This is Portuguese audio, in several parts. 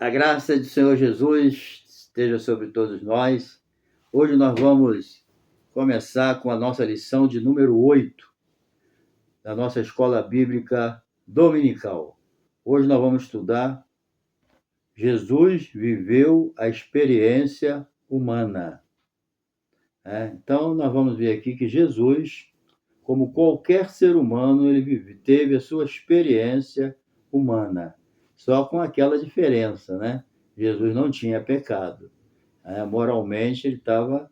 A graça do Senhor Jesus esteja sobre todos nós. Hoje nós vamos começar com a nossa lição de número 8 da nossa escola bíblica dominical. Hoje nós vamos estudar Jesus viveu a experiência humana. Então nós vamos ver aqui que Jesus, como qualquer ser humano, ele teve a sua experiência humana. Só com aquela diferença, né? Jesus não tinha pecado. Moralmente ele estava,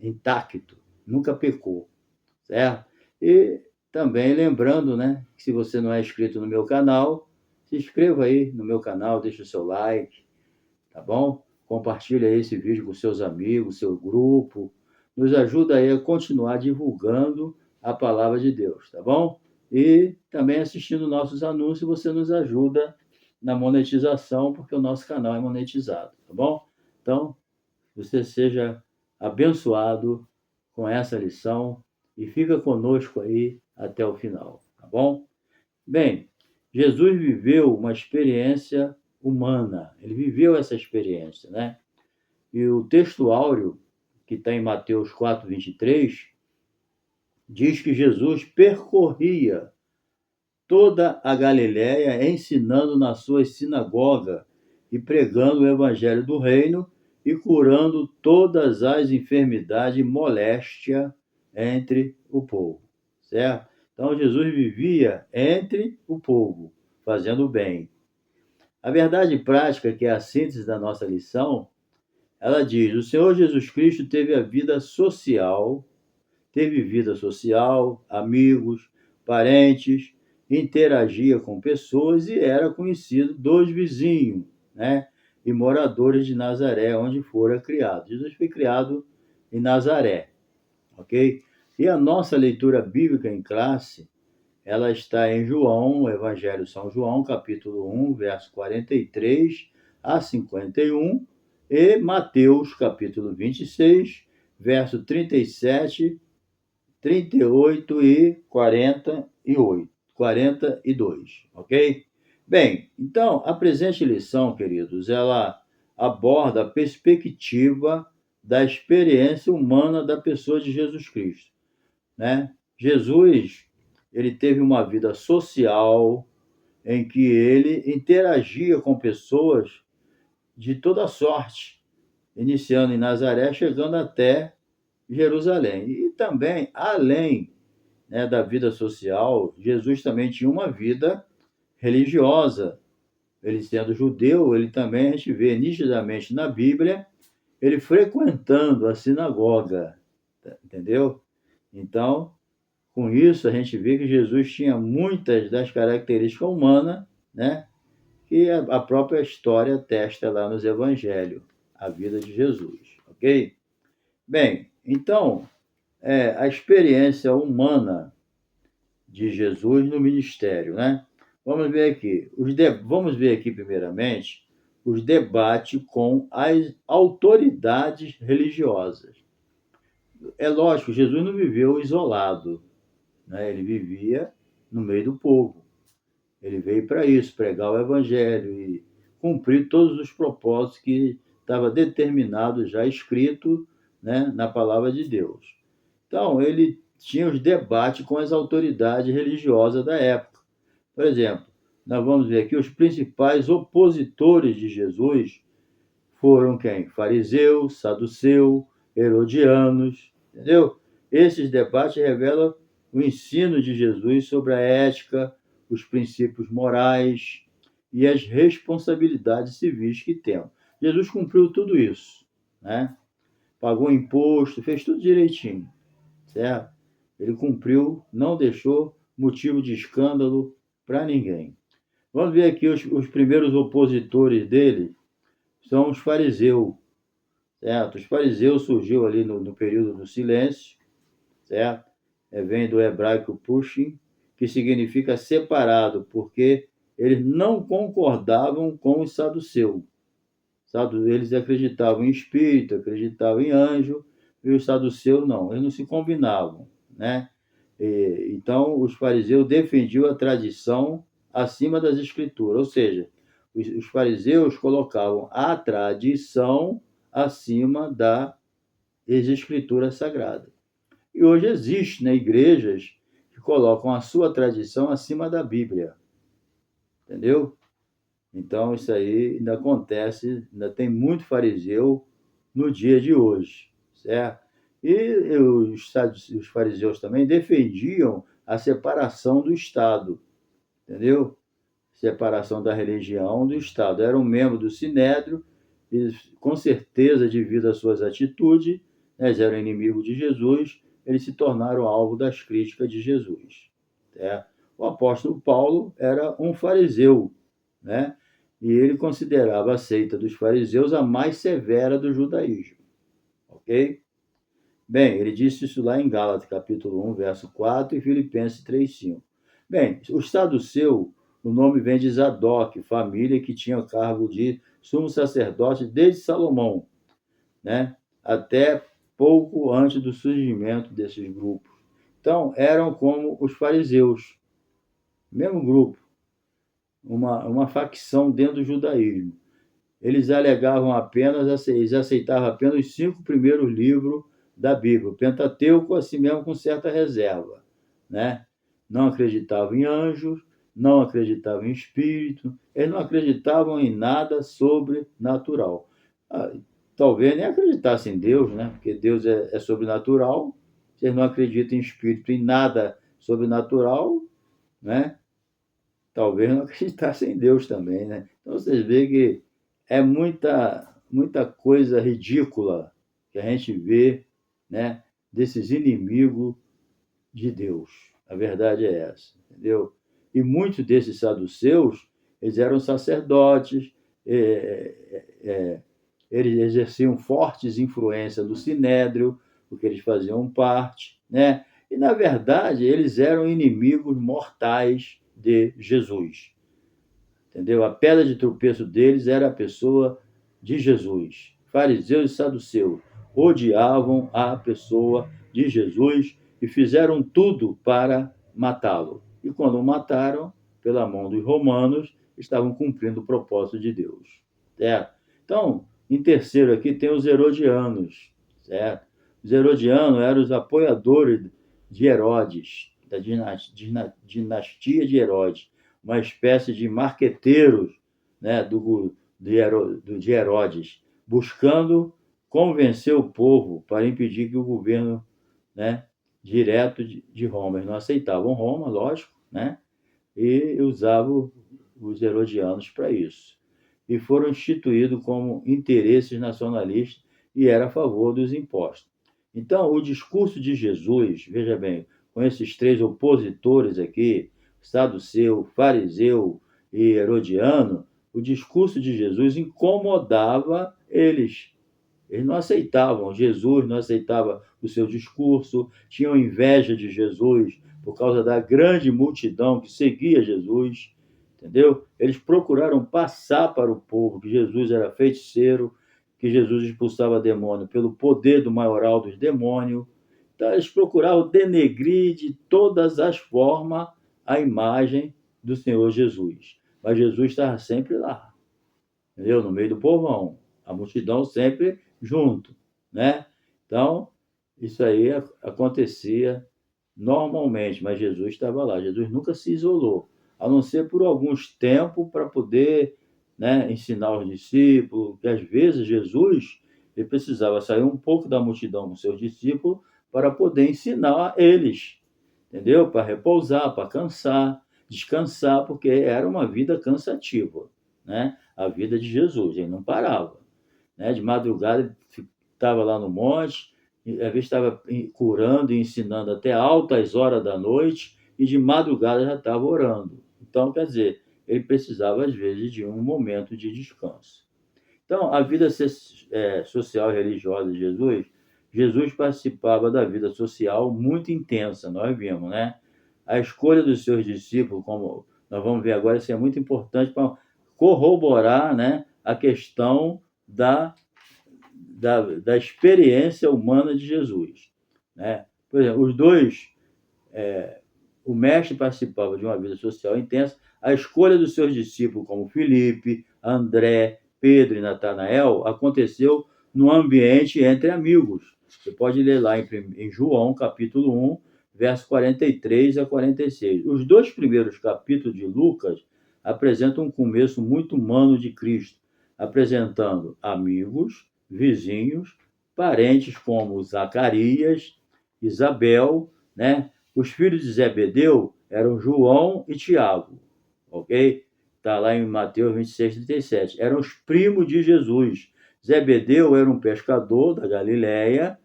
intacto, nunca pecou, certo? E também lembrando, que se você não é inscrito no meu canal, se inscreva aí no meu canal, deixa o seu like, tá bom? Compartilha aí esse vídeo com seus amigos, seu grupo, nos ajuda aí a continuar divulgando a palavra de Deus, tá bom? E também assistindo nossos anúncios, você nos ajuda na monetização, porque o nosso canal é monetizado, tá bom? Então, você seja abençoado com essa lição e fica conosco aí até o final, tá bom? Bem, Jesus viveu uma experiência humana, ele viveu essa experiência, né? E o texto áureo, que está em Mateus 4:23, diz que Jesus percorria toda a Galiléia, ensinando nas suas sinagogas e pregando o evangelho do reino e curando todas as enfermidades e moléstia entre o povo, certo? Então Jesus vivia entre o povo, fazendo o bem. A verdade prática, que é a síntese da nossa lição, ela diz: o Senhor Jesus Cristo teve vida social, amigos, parentes, interagia com pessoas e era conhecido dos vizinhos, e moradores de Nazaré, onde fora criado. Jesus foi criado em Nazaré, ok? E a nossa leitura bíblica em classe, ela está em João, Evangelho de São João, capítulo 1, verso 43 a 51, e Mateus, capítulo 26, verso 37, 38 e 42, ok? Bem, então, a presente lição, queridos, ela aborda a perspectiva da experiência humana da pessoa de Jesus Cristo, né? Jesus, ele teve uma vida social em que ele interagia com pessoas de toda sorte, iniciando em Nazaré, chegando até Jerusalém. E também, além, da vida social, Jesus também tinha uma vida religiosa. Ele sendo judeu, ele também, a gente vê nitidamente na Bíblia, ele frequentando a sinagoga, entendeu? Então, com isso, a gente vê que Jesus tinha muitas das características humanas, que a própria história atesta lá nos evangelhos, a vida de Jesus, ok? Bem, então, a experiência humana de Jesus no ministério, Vamos ver aqui primeiramente os debates com as autoridades religiosas. É lógico, Jesus não viveu isolado, ele vivia no meio do povo. Ele veio para isso, pregar o evangelho e cumprir todos os propósitos que estava determinado, já escrito, na palavra de Deus. Então, ele tinha os debates com as autoridades religiosas da época. Por exemplo, nós vamos ver aqui os principais opositores de Jesus foram quem? Fariseus, saduceus, herodianos, entendeu? Esses debates revelam o ensino de Jesus sobre a ética, os princípios morais e as responsabilidades civis que temos. Jesus cumpriu tudo isso, Pagou imposto, fez tudo direitinho, certo? Ele cumpriu, não deixou motivo de escândalo para ninguém. Vamos ver aqui os primeiros opositores dele, são os fariseus, certo? Os fariseus surgiu ali no período do silêncio, certo? Vem do hebraico pushim, que significa separado, porque eles não concordavam com os saduceus. Eles acreditavam em espírito, acreditavam em anjo, e os saduceus não, eles não se combinavam, Então, os fariseus defendiam a tradição acima das escrituras, ou seja, Os fariseus colocavam a tradição acima das escrituras sagradas. E hoje existe, né, igrejas que colocam a sua tradição acima da Bíblia. Entendeu? Então, isso aí ainda acontece, ainda tem muito fariseu no dia de hoje, certo? E os fariseus também defendiam a separação do Estado, entendeu? Separação da religião do Estado. Eram membros do Sinédrio e, com certeza, devido às suas atitudes, né, eles eram inimigos de Jesus, eles se tornaram alvo das críticas de Jesus. Certo? O apóstolo Paulo era um fariseu, né? E ele considerava a seita dos fariseus a mais severa do judaísmo. Ok? Bem, ele disse isso lá em Gálatas, capítulo 1, verso 4 e Filipenses 3, 5. Bem, o saduceu, o nome vem de Zadok, família que tinha o cargo de sumo sacerdote desde Salomão, né? Até pouco antes do surgimento desses grupos. Então, eram como os fariseus, mesmo grupo, uma facção dentro do judaísmo. Eles alegavam apenas, eles aceitavam apenas os 5 primeiros livros da Bíblia, o Pentateuco, assim mesmo com certa reserva, né? Não acreditavam em anjos, não acreditavam em espírito, eles não acreditavam em nada sobrenatural. Talvez nem acreditassem em Deus, né? Porque Deus é sobrenatural, se eles não acreditam em espírito, em nada sobrenatural, né? Talvez não acreditassem em Deus também, né? Então vocês veem que é muita coisa ridícula que a gente vê, né, desses inimigos de Deus. A verdade é essa, entendeu? E muitos desses saduceus, eles eram sacerdotes, eles exerciam fortes influências no Sinédrio, porque eles faziam parte, né? E, na verdade, eles eram inimigos mortais de Jesus. Entendeu? A pedra de tropeço deles era a pessoa de Jesus. Fariseus e saduceus odiavam a pessoa de Jesus e fizeram tudo para matá-lo. E quando o mataram, pela mão dos romanos, estavam cumprindo o propósito de Deus. Certo? Então, em terceiro aqui tem os herodianos. Certo? Os herodianos eram os apoiadores de Herodes, da dinastia de Herodes, uma espécie de marqueteiros, né, de Herodes, buscando convencer o povo para impedir que o governo, né, direto de Roma. Eles não aceitavam Roma, lógico, né, e usavam os herodianos para isso. E foram instituídos como interesses nacionalistas e era a favor dos impostos. Então, o discurso de Jesus, veja bem, com esses 3 opositores aqui, saduceu, fariseu e herodiano, o discurso de Jesus incomodava eles. Eles não aceitavam Jesus, não aceitavam o seu discurso, tinham inveja de Jesus por causa da grande multidão que seguia Jesus, entendeu? Eles procuraram passar para o povo que Jesus era feiticeiro, que Jesus expulsava demônio pelo poder do maioral dos demônios. Então, eles procuravam denegrir de todas as formas a imagem do Senhor Jesus. Mas Jesus estava sempre lá, entendeu? No meio do povão. A multidão sempre junto, né? Então, isso aí acontecia normalmente, mas Jesus estava lá. Jesus nunca se isolou, a não ser por alguns tempos para poder, né, ensinar os discípulos, que às vezes Jesus ele precisava sair um pouco da multidão com seus discípulos para poder ensinar eles, entendeu? Para repousar, para descansar, porque era uma vida cansativa, né? A vida de Jesus, ele não parava, né? De madrugada ele estava lá no monte, às vezes estava curando e ensinando até altas horas da noite e de madrugada já estava orando. Então, quer dizer, ele precisava às vezes de um momento de descanso. Então, a vida social e religiosa de Jesus participava da vida social muito intensa, nós vimos, né? A escolha dos seus discípulos, como nós vamos ver agora, isso é muito importante para corroborar, né, a questão da experiência humana de Jesus, né? Por exemplo, os dois, o mestre participava de uma vida social intensa, A escolha dos seus discípulos, como Filipe, André, Pedro e Natanael, aconteceu no ambiente entre amigos. Você pode ler lá em João, capítulo 1, verso 43 a 46. Os dois primeiros capítulos de Lucas apresentam um começo muito humano de Cristo, apresentando amigos, vizinhos, parentes como Zacarias, Isabel, né? Os filhos de Zebedeu eram João e Tiago, ok? Está lá em Mateus 26, 37. Eram os primos de Jesus. Zebedeu era um pescador da Galiléia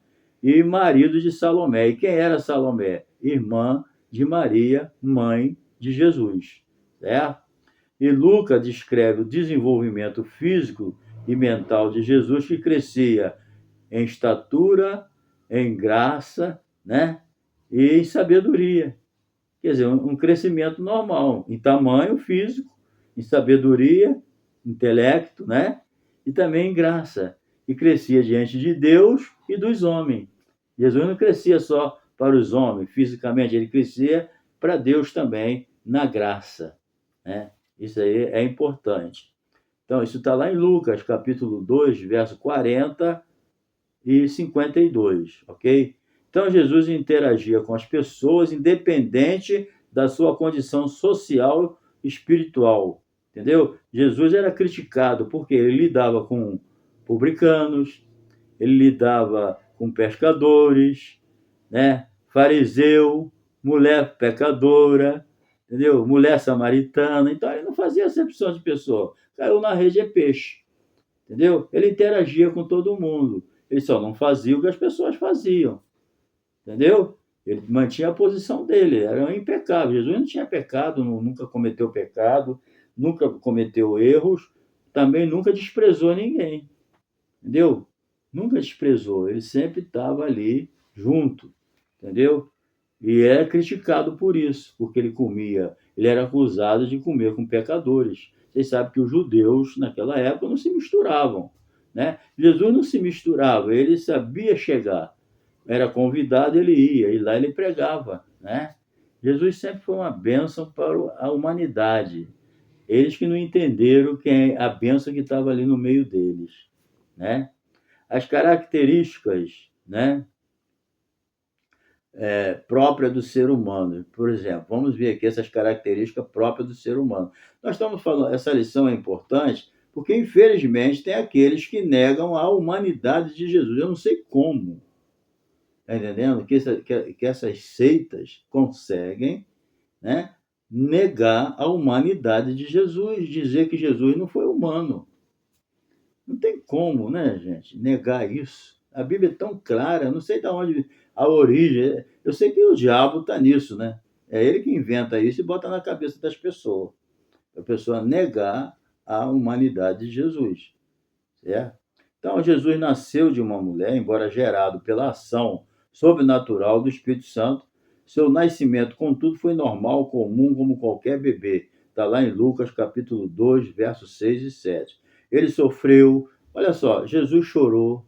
e marido de Salomé. E quem era Salomé? Irmã de Maria, mãe de Jesus, certo? E Lucas descreve o desenvolvimento físico e mental de Jesus, que crescia em estatura, em graça, né? E em sabedoria. Quer dizer, um crescimento normal, em tamanho físico, em sabedoria, intelecto, né? E também em graça. E crescia diante de Deus e dos homens. Jesus não crescia só para os homens, fisicamente, ele crescia para Deus também, na graça, né? Isso aí é importante. Então, isso está lá em Lucas, capítulo 2, verso 40 e 52, ok? Então, Jesus interagia com as pessoas, independente da sua condição social e espiritual, entendeu? Jesus era criticado porque ele lidava com publicanos, ele lidava com pescadores, né? Fariseu, mulher pecadora, entendeu? Mulher samaritana. Então, ele não fazia acepção de pessoa. Caiu na rede é peixe, entendeu? Ele interagia com todo mundo. Ele só não fazia o que as pessoas faziam, entendeu? Ele mantinha a posição dele, era impecável. Jesus não tinha pecado, nunca cometeu pecado, nunca cometeu erros, também nunca desprezou ninguém, entendeu? Nunca desprezou, ele sempre estava ali junto, entendeu? E era criticado por isso, porque ele era acusado de comer com pecadores. Vocês sabem que os judeus, naquela época, não se misturavam, né? Jesus não se misturava, ele sabia chegar. Era convidado, ele ia, e lá ele pregava, né? Jesus sempre foi uma bênção para a humanidade. Eles que não entenderam a bênção que estava ali no meio deles, né? As características, né, própria do ser humano. Por exemplo, vamos ver aqui essas características próprias do ser humano. Nós estamos falando, essa lição é importante porque, infelizmente, tem aqueles que negam a humanidade de Jesus. Eu não sei como, está entendendo? Que essas seitas conseguem, né, negar a humanidade de Jesus, dizer que Jesus não foi humano. Não tem como, né, gente, negar isso. A Bíblia é tão clara, eu não sei de onde a origem. Eu sei que o diabo está nisso, né? É ele que inventa isso e bota na cabeça das pessoas. A pessoa negar a humanidade de Jesus, certo? Então, Jesus nasceu de uma mulher, embora gerado pela ação sobrenatural do Espírito Santo. Seu nascimento, contudo, foi normal, comum, como qualquer bebê. Está lá em Lucas, capítulo 2, versos 6 e 7. Ele sofreu, olha só, Jesus chorou,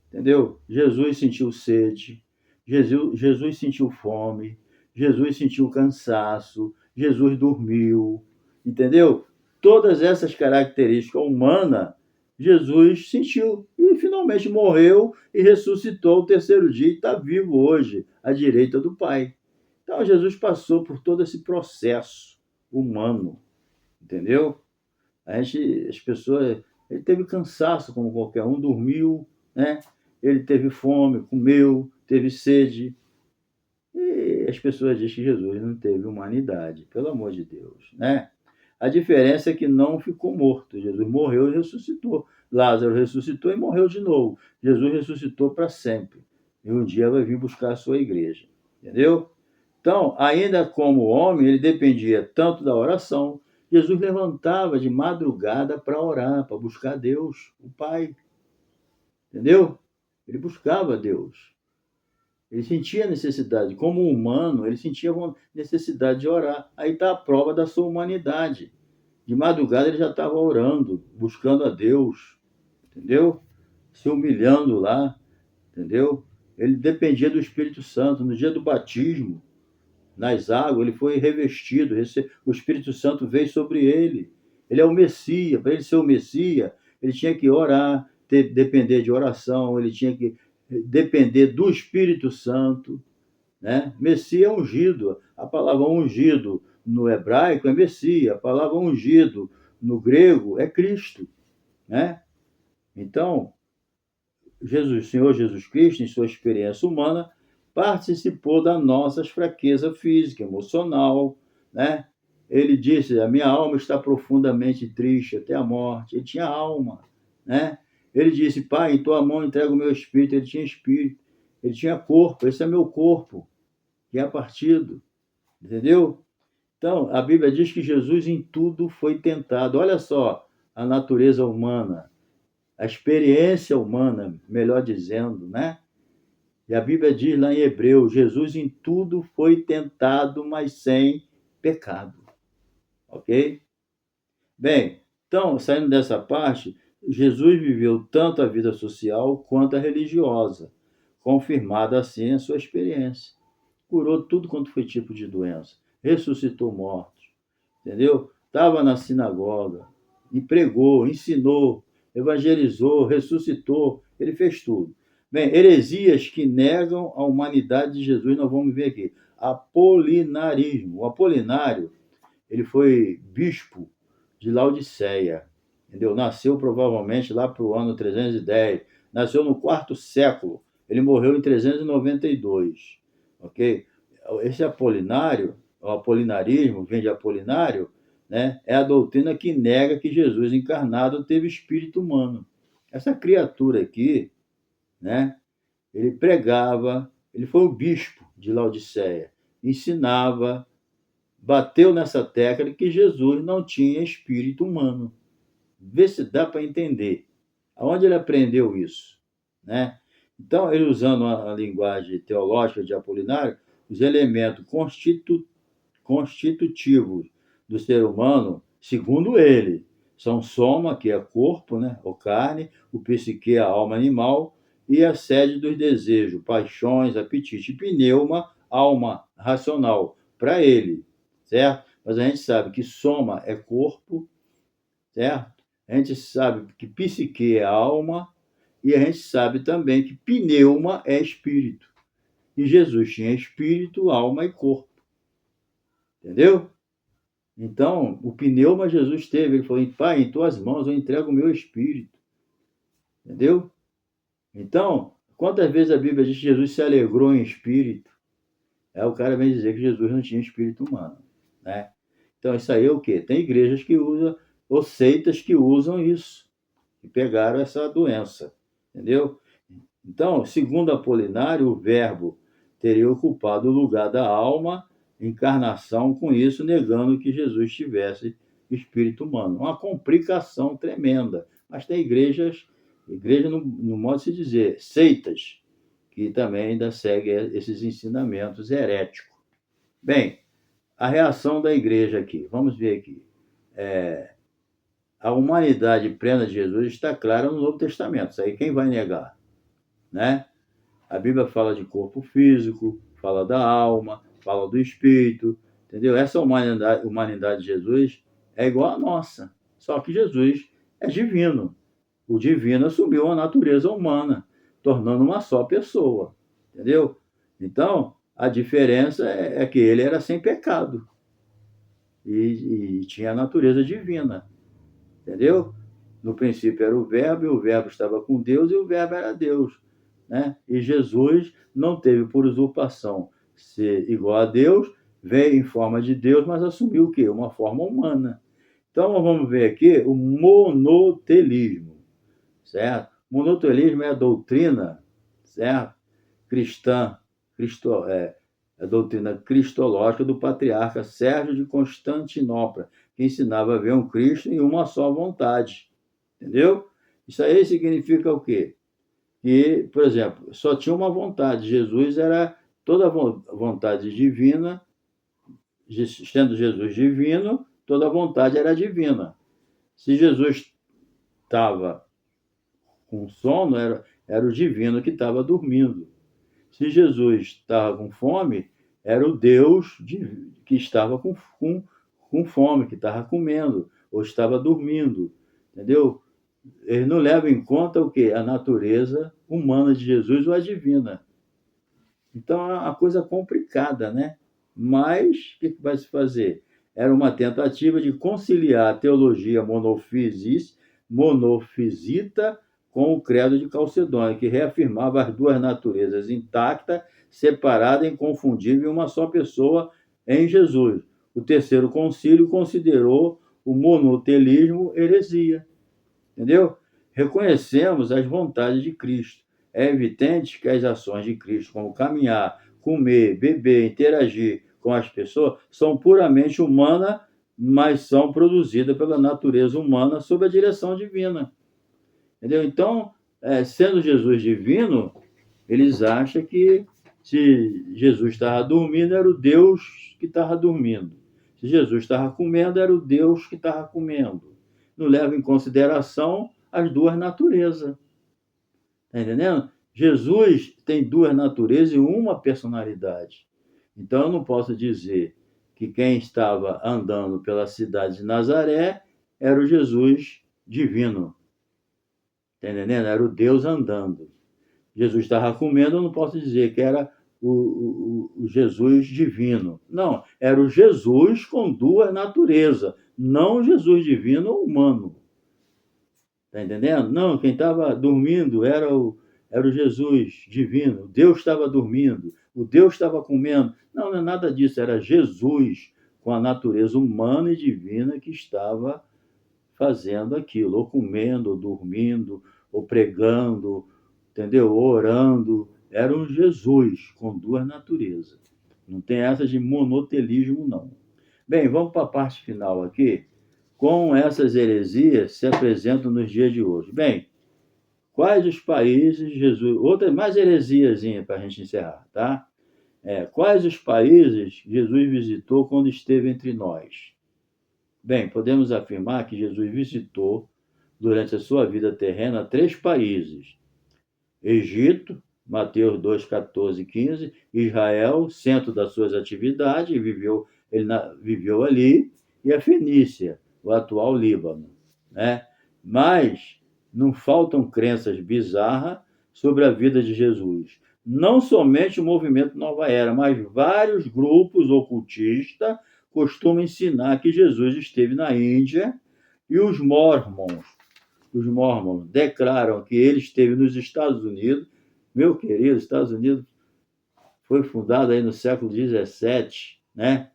entendeu? Jesus sentiu sede, Jesus sentiu fome, Jesus sentiu cansaço, Jesus dormiu, entendeu? Todas essas características humanas, Jesus sentiu e finalmente morreu e ressuscitou ao terceiro dia e está vivo hoje, à direita do Pai. Então, Jesus passou por todo esse processo humano, entendeu? As pessoas, ele teve cansaço como qualquer um, dormiu, né? Ele teve fome, comeu, teve sede. E as pessoas dizem que Jesus não teve humanidade, pelo amor de Deus, né? A diferença é que não ficou morto. Jesus morreu e ressuscitou. Lázaro ressuscitou e morreu de novo. Jesus ressuscitou para sempre. E um dia vai vir buscar a sua igreja. Entendeu? Então, ainda como homem, ele dependia tanto da oração. Jesus levantava de madrugada para orar, para buscar Deus, o Pai. Entendeu? Ele buscava Deus. Ele sentia necessidade. Como humano, ele sentia necessidade de orar. Aí está a prova da sua humanidade. De madrugada ele já estava orando, buscando a Deus. Entendeu? Se humilhando lá. Entendeu? Ele dependia do Espírito Santo. No dia do batismo, nas águas, ele foi revestido, o Espírito Santo veio sobre ele. Ele é o Messias. Para ele ser o Messias, ele tinha que orar, depender de oração, ele tinha que depender do Espírito Santo, né? Messias é ungido. A palavra ungido no hebraico é Messias. A palavra ungido no grego é Cristo, né? Então, Senhor Jesus Cristo, em sua experiência humana, participou das nossas fraquezas física, emocional, né? Ele disse: a minha alma está profundamente triste até a morte. Ele tinha alma, né? Ele disse: Pai, em tua mão entrego o meu espírito. Ele tinha espírito. Ele tinha corpo. Esse é meu corpo, que é partido, entendeu? Então, a Bíblia diz que Jesus em tudo foi tentado. Olha só a natureza humana, a experiência humana, melhor dizendo, né? E a Bíblia diz lá em Hebreus: Jesus em tudo foi tentado, mas sem pecado. Ok? Bem, então, saindo dessa parte, Jesus viveu tanto a vida social quanto a religiosa, confirmada assim a sua experiência. Curou tudo quanto foi tipo de doença, ressuscitou mortos, entendeu? Estava na sinagoga, e pregou, ensinou, evangelizou, ressuscitou, ele fez tudo. Bem, heresias que negam a humanidade de Jesus, nós vamos ver aqui. Apolinarismo. O Apolinário, ele foi bispo de Laodiceia, entendeu? Nasceu provavelmente lá para o ano 310, nasceu no quarto século, ele morreu em 392, ok? Esse apolinário, o apolinarismo, vem de apolinário, né? É a doutrina que nega que Jesus encarnado teve espírito humano. Essa criatura aqui, né? Ele pregava, ele foi o bispo de Laodiceia, ensinava, bateu nessa tecla de que Jesus não tinha espírito humano. Vê se dá para entender. Aonde ele aprendeu isso, né? Então, ele usando a linguagem teológica de Apolinário, os elementos constitutivos do ser humano, segundo ele, são soma, que é corpo, né, ou carne, o psique, a alma animal, e a sede dos desejos, paixões, apetite, e pneuma, alma racional, para ele, certo? Mas a gente sabe que soma é corpo, certo? A gente sabe que psique é alma, e a gente sabe também que pneuma é espírito. E Jesus tinha espírito, alma e corpo. Entendeu? Então, o pneuma Jesus teve. Ele falou: Pai, em tuas mãos eu entrego o meu espírito. Entendeu? Então, quantas vezes a Bíblia diz que Jesus se alegrou em espírito? O cara vem dizer que Jesus não tinha espírito humano, né? Então, isso aí é o quê? Tem igrejas que usam, ou seitas que usam isso, que pegaram essa doença, entendeu? Então, segundo Apolinário, o verbo teria ocupado o lugar da alma, encarnação, com isso negando que Jesus tivesse espírito humano. Uma complicação tremenda. Mas tem igreja no modo de se dizer, seitas, que também ainda seguem esses ensinamentos heréticos. Bem, a reação da igreja aqui, vamos ver aqui. A humanidade plena de Jesus está clara no Novo Testamento, isso aí quem vai negar, né? A Bíblia fala de corpo físico, fala da alma, fala do espírito, entendeu? Essa humanidade de Jesus é igual à nossa, só que Jesus é divino. O divino assumiu a natureza humana, tornando uma só pessoa, entendeu? Então, a diferença é que ele era sem pecado e tinha a natureza divina, entendeu? No princípio era o Verbo, e o Verbo estava com Deus, e o Verbo era Deus, né? E Jesus não teve por usurpação ser igual a Deus, veio em forma de Deus, mas assumiu o quê? Uma forma humana. Então, vamos ver aqui o monotelismo, certo? Monotelismo é a doutrina, certo? Cristã, a doutrina cristológica do patriarca Sérgio de Constantinopla, que ensinava a ver um Cristo em uma só vontade, entendeu? Isso aí significa o quê? Que, por exemplo, só tinha uma vontade. Jesus era toda a vontade divina, sendo Jesus divino, toda a vontade era divina. Se Jesus estava com sono, era o divino que estava dormindo. Se Jesus estava com fome, era o Deus que estava com fome, que estava comendo, ou estava dormindo, entendeu? Ele não leva em conta o quê? A natureza humana de Jesus ou a divina. Então é uma coisa complicada, né? Mas o que vai se fazer? Era uma tentativa de conciliar a teologia monofisita com o credo de Calcedônia, que reafirmava as duas naturezas intactas, separadas e inconfundíveis em uma só pessoa em Jesus. O terceiro concílio considerou o monotelismo heresia. Entendeu? Reconhecemos as vontades de Cristo. É evidente que as ações de Cristo, como caminhar, comer, beber, interagir com as pessoas, são puramente humanas, mas são produzidas pela natureza humana sob a direção divina. Entendeu? Então, sendo Jesus divino, eles acham que se Jesus estava dormindo, era o Deus que estava dormindo. Se Jesus estava comendo, era o Deus que estava comendo. Não leva em consideração as duas naturezas. Está entendendo? Jesus tem duas naturezas e uma personalidade. Então, eu não posso dizer que quem estava andando pela cidade de Nazaré era o Jesus divino. Está entendendo? Era o Deus andando. Jesus estava comendo, eu não posso dizer que era o Jesus divino. Não, era o Jesus com duas naturezas, não o Jesus divino humano. Está entendendo? Não, quem estava dormindo era o Jesus divino. Deus estava dormindo, o Deus estava comendo. Não, não é nada disso, era Jesus com a natureza humana e divina que estava fazendo aquilo, ou comendo, ou dormindo, ou pregando, entendeu? Ou orando. Era um Jesus com duas naturezas. Não tem essa de monotelismo, não. Bem, vamos para a parte final aqui. Como essas heresias se apresentam nos dias de hoje? Bem, quais os países Jesus... Outra, mais heresiazinha para a gente encerrar, tá? Quais os países Jesus visitou quando esteve entre nós? Bem, podemos afirmar que Jesus visitou, durante a sua vida terrena, 3 países. Egito, Mateus 2, 14 e 15. Israel, centro das suas atividades, ele viveu ali. E a Fenícia, o atual Líbano. Né? Mas não faltam crenças bizarras sobre a vida de Jesus. Não somente o movimento Nova Era, mas vários grupos ocultistas costumam ensinar que Jesus esteve na Índia, e os Mormons declaram que ele esteve nos Estados Unidos. Meu querido, Estados Unidos foi fundado aí no século XVII, né?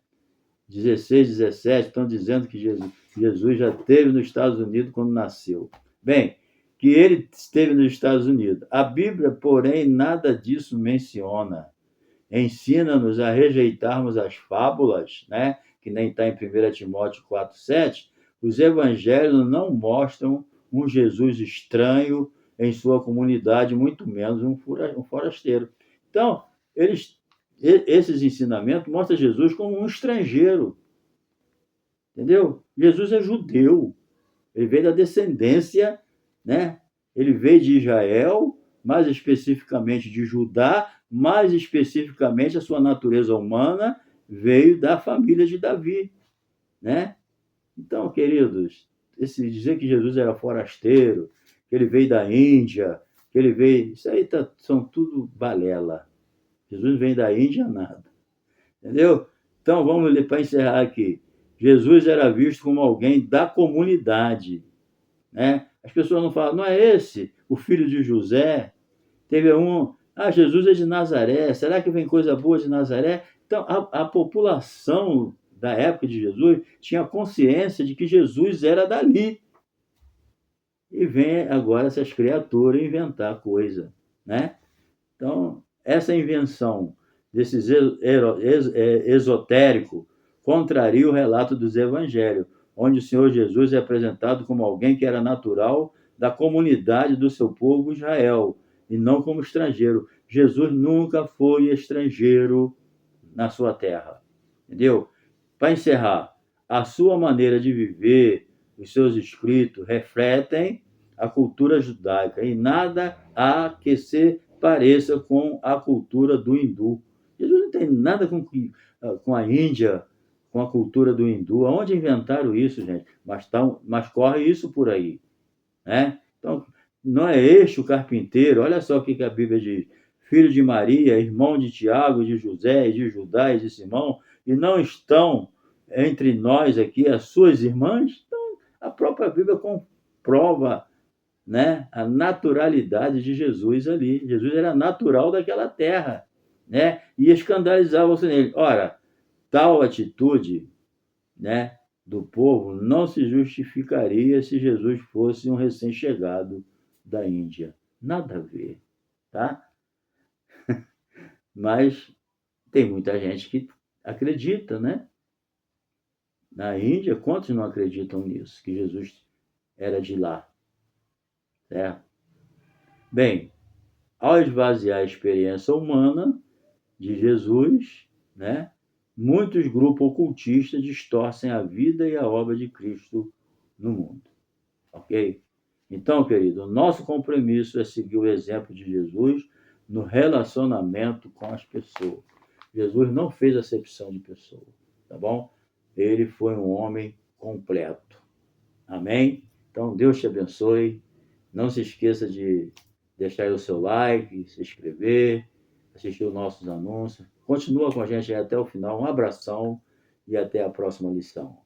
16, 17, estão dizendo que Jesus já esteve nos Estados Unidos quando nasceu. Bem, que ele esteve nos Estados Unidos. A Bíblia, porém, nada disso menciona. Ensina-nos a rejeitarmos as fábulas, né? Que nem está em 1 Timóteo 4,7. Os evangelhos não mostram um Jesus estranho em sua comunidade, muito menos um forasteiro. Então, esses ensinamentos mostram Jesus como um estrangeiro. Entendeu? Jesus é judeu. Ele veio da descendência, né? Ele veio de Israel, mais especificamente de Judá, mais especificamente a sua natureza humana veio da família de Davi, né? Então, queridos, dizer que Jesus era forasteiro, que ele veio da Índia, que ele veio... Isso aí são tudo balela. Jesus vem da Índia, nada. Entendeu? Então, vamos ler para encerrar aqui. Jesus era visto como alguém da comunidade, né? As pessoas não falam, não é esse o filho de José? Teve Jesus é de Nazaré, será que vem coisa boa de Nazaré? Então, a população da época de Jesus tinha consciência de que Jesus era dali. E vem agora essas criaturas inventar coisa, né? Então, essa invenção desses esotérico contraria o relato dos evangelhos, onde o Senhor Jesus é apresentado como alguém que era natural da comunidade do seu povo Israel, e não como estrangeiro. Jesus nunca foi estrangeiro na sua terra. Entendeu? Para encerrar, a sua maneira de viver, os seus escritos refletem a cultura judaica e nada há que se pareça com a cultura do hindu. Jesus não tem nada com a Índia, com a cultura do hindu. Aonde inventaram isso, gente? Mas corre isso por aí, né? Então, não é este o carpinteiro. Olha só o que a Bíblia diz. Filho de Maria, irmão de Tiago, de José, de Judá e de Simão, e não estão entre nós aqui as suas irmãs? Então, a própria Bíblia comprova, né, a naturalidade de Jesus ali. Jesus era natural daquela terra, né? E escandalizavam-se nele. Ora, tal atitude, né, do povo não se justificaria se Jesus fosse um recém-chegado da Índia. Nada a ver, tá? Mas tem muita gente que acredita, né? Na Índia, quantos não acreditam nisso? Que Jesus era de lá, certo? Bem, ao esvaziar a experiência humana de Jesus, né, muitos grupos ocultistas distorcem a vida e a obra de Cristo no mundo. Ok? Então, querido, o nosso compromisso é seguir o exemplo de Jesus no relacionamento com as pessoas. Jesus não fez acepção de pessoa, tá bom? Ele foi um homem completo. Amém? Então, Deus te abençoe. Não se esqueça de deixar aí o seu like, se inscrever, assistir os nossos anúncios. Continua com a gente aí até o final. Um abração e até a próxima lição.